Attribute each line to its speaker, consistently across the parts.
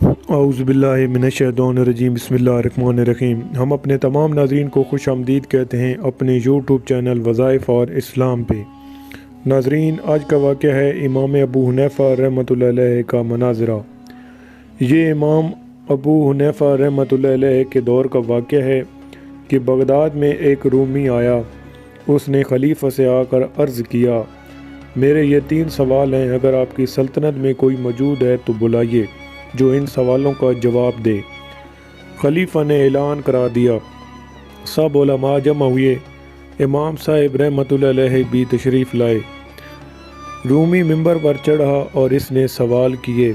Speaker 1: اعوذ باللہ من الشیطان الرجیم، بسم اللہ الرحمن الرحیم۔ ہم اپنے تمام ناظرین کو خوش آمدید کہتے ہیں اپنے یوٹیوب چینل وظائف اور اسلام پہ۔ ناظرین، آج کا واقعہ ہے امام ابو حنیفہ رحمۃ اللہ علیہ کا مناظرہ۔ یہ امام ابو حنیفہ رحمۃ اللہ علیہ کے دور کا واقعہ ہے کہ بغداد میں ایک رومی آیا۔ اس نے خلیفہ سے آ کر عرض کیا، میرے یہ 3 سوال ہیں، اگر آپ کی سلطنت میں کوئی موجود ہے تو بلائیے جو ان سوالوں کا جواب دے۔ خلیفہ نے اعلان کرا دیا، سب علماء جمع ہوئے، امام صاحب رحمۃ اللہ علیہ بھی تشریف لائے۔ رومی ممبر پر چڑھا اور اس نے سوال کیے،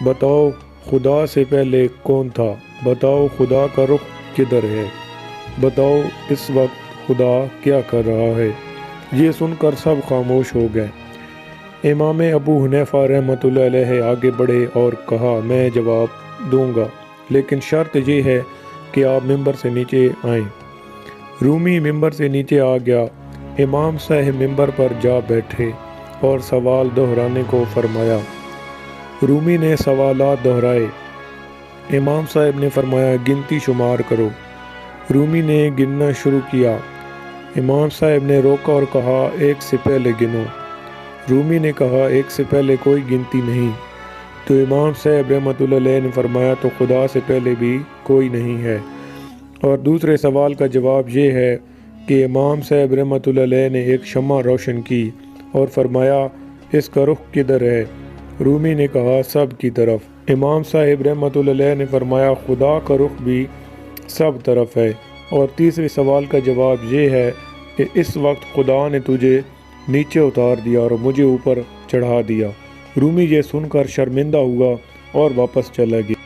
Speaker 1: بتاؤ خدا سے پہلے کون تھا؟ بتاؤ خدا کا رخ کدھر ہے؟ بتاؤ اس وقت خدا کیا کر رہا ہے؟ یہ سن کر سب خاموش ہو گئے۔ امام ابو حنیفہ رحمۃ اللہ علیہ آگے بڑھے اور کہا، میں جواب دوں گا، لیکن شرط یہ ہے کہ آپ ممبر سے نیچے آئیں۔ رومی ممبر سے نیچے آ گیا۔ امام صاحب ممبر پر جا بیٹھے اور سوال دہرانے کو فرمایا۔ رومی نے سوالات دہرائے۔ امام صاحب نے فرمایا، گنتی شمار کرو۔ رومی نے گننا شروع کیا۔ امام صاحب نے روکا اور کہا، 1 سے پہلے گنو۔ رومی نے کہا، 1 سے پہلے کوئی گنتی نہیں۔ تو امام صاحب رحمۃ اللہ علیہ نے فرمایا، تو خدا سے پہلے بھی کوئی نہیں ہے۔ اور دوسرے سوال کا جواب یہ ہے کہ امام صاحب رحمۃ اللہ علیہ نے ایک شمع روشن کی اور فرمایا، اس کا رخ کدھر ہے؟ رومی نے کہا، سب کی طرف۔ امام صاحب رحمۃ اللہ علیہ نے فرمایا، خدا کا رخ بھی سب طرف ہے۔ اور تیسرے سوال کا جواب یہ ہے کہ اس وقت خدا نے تجھے نیچے اتار دیا اور مجھے اوپر چڑھا دیا۔ رومی یہ سن کر شرمندہ ہوا اور واپس چلا گیا۔